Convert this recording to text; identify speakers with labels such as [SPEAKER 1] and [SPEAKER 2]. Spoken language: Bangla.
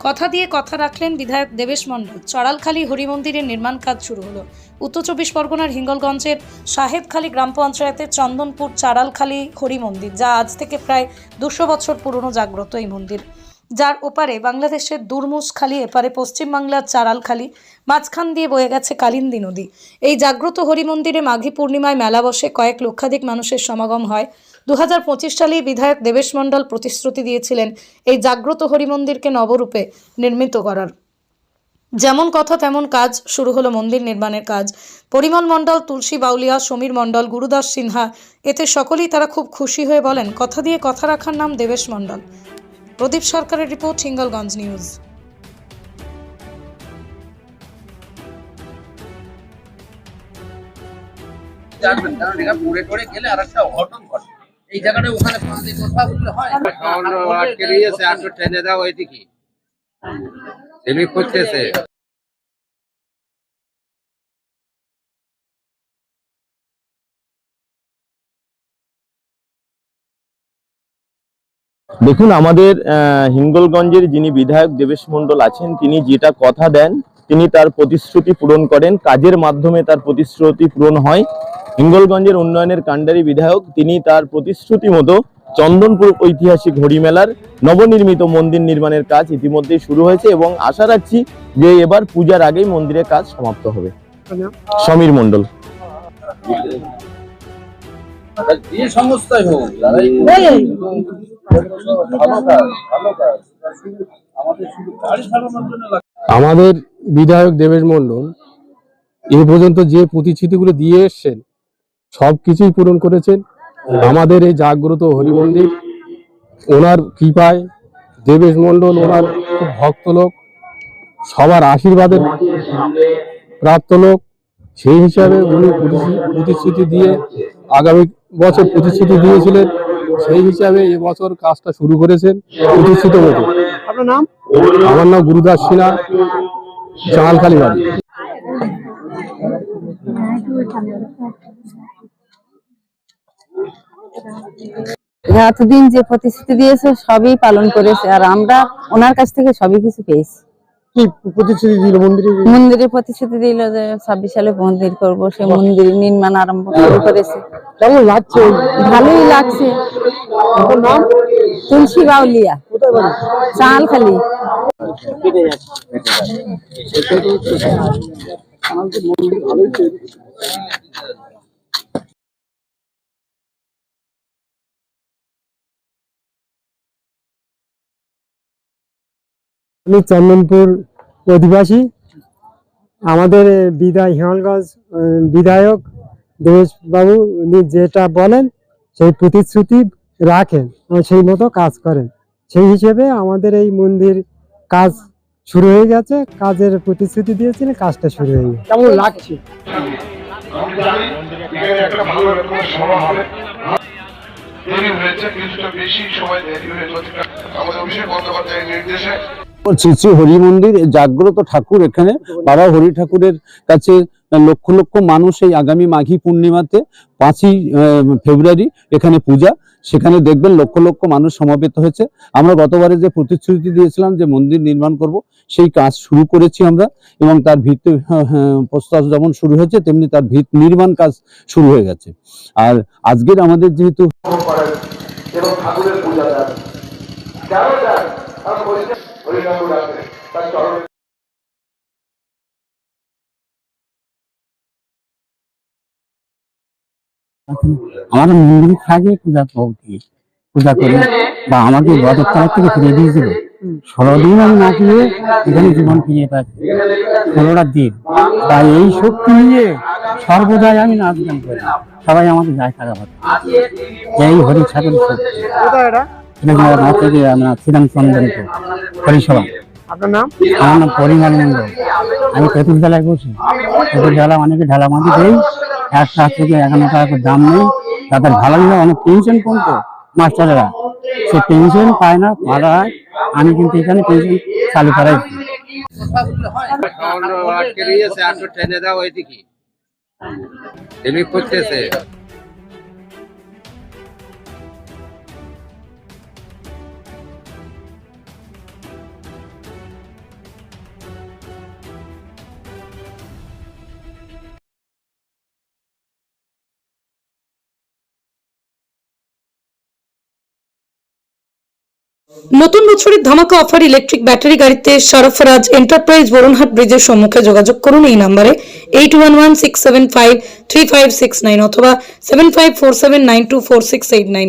[SPEAKER 1] কথা দিয়ে কথা রাখলেন বিধায়ক দেবেশ মণ্ডল। চড়ালখালী হরিমন্দিরের নির্মাণ কাজ শুরু হলো। উত্তর চব্বিশ পরগনার হিঙ্গলগঞ্জের সাহেবখালী গ্রাম পঞ্চায়েতের চন্দনপুর চাড়ালখালী হরিমন্দির, যা আজ থেকে প্রায় 200 বছর পুরনো জাগ্রত এই মন্দির, যার ওপারে বাংলাদেশের দুরমুশখালী, এপারে পশ্চিমবাংলার চাড়ালখালী, মাঝখান দিয়ে বয়ে গেছে কালিন্দী নদী। এই জাগ্রত হরিমন্দিরে মাঘী পূর্ণিমায় মেলা বসে, কয়েক লক্ষাধিক মানুষের সমাগম হয়। 2025 সালেই বিধায়ক দেবেশ মণ্ডল প্রতিশ্রুতি দিয়েছিলেন এই জাগ্রত হরিমন্দিরকে নবরূপে নির্মিত করার। যেমন কথা তেমন কাজ, শুরু হলো মন্দির নির্মাণের কাজ। পরিমল মণ্ডল, তুলসী বাউলিয়া, সমীর মণ্ডল, গুরুদাস সিনহা, এতে সকলেই তারা খুব খুশি হয়ে বলেন, কথা দিয়ে কথা রাখার নাম দেবেশ মণ্ডল। প্রদীপ সরকারের রিপোর্ট, হিঙ্গলগঞ্জ নিউজ।
[SPEAKER 2] জানবেন, কারণ এটা পুড়ে টরে গেলে আর একটা অঘটন ঘটে। এই জায়গাটা ওখানে পানি কথা বললে হয়
[SPEAKER 3] আটকে দিয়েছে, আর তো টেনে দাও এদিকে এমনি করতেছে।
[SPEAKER 4] দেখুন, আমাদের হিঙ্গলগঞ্জের যিনি বিধায়ক দেবেশ মণ্ডল আছেন, তিনি যেটা কথা দেন তিনি তার প্রতিশ্রুতি পূরণ করেন। কাজের মাধ্যমে তার প্রতিশ্রুতি পূরণ হয়। হিঙ্গলগঞ্জের উন্নয়নের কাণ্ডারি বিধায়ক, তিনি তার প্রতিশ্রুতি মতো চন্দনপুর ঐতিহাসিক হরিমেলার নবনির্মিত মন্দির নির্মাণের কাজ ইতিমধ্যেই শুরু হয়েছে এবং আশা রাখছি যে এবার পূজার আগেই মন্দিরের কাজ সমাপ্ত হবে। সমীর মণ্ডল।
[SPEAKER 2] যে সংস্থাই হোক,
[SPEAKER 5] আমাদের বিধায়ক দেবেশ মণ্ডল এ পর্যন্ত যে প্রতিশ্রুতিগুলো দিয়ে এসছেন সবকিছুই পূরণ করেছেন। আমাদের এই জাগ্রত হরিমন্দির ওনার কৃপায়, দেবেশ মণ্ডল ওনার খুব ভক্ত লোক, সবার আশীর্বাদের প্রাপ্ত লোক। সেই হিসাবে উনি প্রতিশ্রুতি দিয়ে আগামী বছর প্রতিশ্রুতি দিয়েছিলেন, সেই হিসাবে এবছর কাজটা শুরু করেছেন প্রতিশ্রুত মতো।
[SPEAKER 6] আপনার নাম?
[SPEAKER 5] আমার নাম গুরুদাস সিনহা, চাড়ালখালী বাড়ি।
[SPEAKER 7] এতদিন যে প্রতিশ্রুতি দিয়েছে সবই পালন করেছে, আর আমরা ওনার কাছ থেকে সবই কিছু পেয়েছি।
[SPEAKER 6] কি প্রতিশ্রুতি দিল?
[SPEAKER 7] মন্দিরের প্রতিশ্রুতি দিল যে 26 সালে মন্দির করব, সে মন্দির নির্মাণ আরম্ভ শুরু করেছে।
[SPEAKER 6] কেমন লাগছে?
[SPEAKER 7] ভালোই লাগছে।
[SPEAKER 6] আপনার নাম?
[SPEAKER 7] তুলসী বাউলিয়া, চাড়ালখালী।
[SPEAKER 6] আমি চন্দনপুর অধিবাসী। আমাদের হিঙ্গলগঞ্জ বিধায়ক দেবেশ বাবু উনি যেটা বলেন সেই প্রতিশ্রুতি রাখেন, সেই মতো কাজ করেন। সেই হিসেবে আমাদের এই মন্দির কাজ শুরু হয়ে গেছে। কাজের প্রতিশ্রুতি দিয়েছিলেন, কাজটা শুরু হয়ে গেছে। কেমন লাগছে?
[SPEAKER 8] দেরি হয়েছে, কিছুটা বেশি সময় দেরি হয়েছে আমাদের অভিষেক বন্দ্যোপাধ্যায়ের নির্দেশে।
[SPEAKER 9] শ্রী শ্রী হরি মন্দির জাগ্রত ঠাকুর, এখানে বাবা হরি ঠাকুরের কাছে লক্ষ লক্ষ মানুষ এই আগামী মাঘী পূর্ণিমাতে 5ই ফেব্রুয়ারি এখানে পূজা, সেখানে দেখবেন লক্ষ লক্ষ মানুষ সমবেত হয়েছে। আমরা গতবারে যে প্রতিশ্রুতি দিয়েছিলাম যে মন্দির নির্মাণ করব, সেই কাজ শুরু করেছি আমরা, এবং তার ভিত্তি প্রস্তাব যেমন শুরু হয়েছে তেমনি তার ভিত নির্মাণ কাজ শুরু হয়ে গেছে। আর আজকের আমাদের যেহেতু
[SPEAKER 8] এবং ঠাকুরের পূজা দেন, কেন দেন? কারণ হরি ঠাকুর আছে, তার চরণে
[SPEAKER 9] আমাদের মন্দিরে থাকে পূজা করে বা আমাকে গত তরফ থেকে ফিরিয়ে দিয়েছিল। 16 দিন আমি না খেয়ে এখানে জীবন ফিরিয়ে পাচ্ছি। 16টা দিন বা এই শক্তি নিয়ে সর্বদাই আমি নাচ গান করি, সবাই আমাকে যায় থাকা ভাবে এই হরি ঠাকুরের শক্তি। আমরা শ্রীরাম চন্দ্রপুর হরিসভা।
[SPEAKER 6] আপনার নাম?
[SPEAKER 9] আমার নাম পরিমল মণ্ডল। আমি চতুর ঢালায় বসি। চতুর ঢালা অনেকে ঢালা মাটি দেই, 1 টাকা থেকে 51 টাকা করে দাম নেই। তাদের ভালো অনেক পেনশন কমতো মাস্টারেরা, সে পেনশন পায় না, ভালো হয়। আমি কিন্তু এখানে পেনশন চালু করাই।
[SPEAKER 3] আটকে দিয়েছে, আর তো টেনে দাও এদিকে এমনি করতেছে।
[SPEAKER 1] নতুন বছরের ধামাকা অফার ইলেকট্রিক ব্যাটারি গাড়িতে সরফরাজ এন্টারপ্রাইজ বরুণহাট ব্রিজের সম্মুখে যোগাযোগ করুন এই নম্বরে 8116753569 অথবা 7547924689।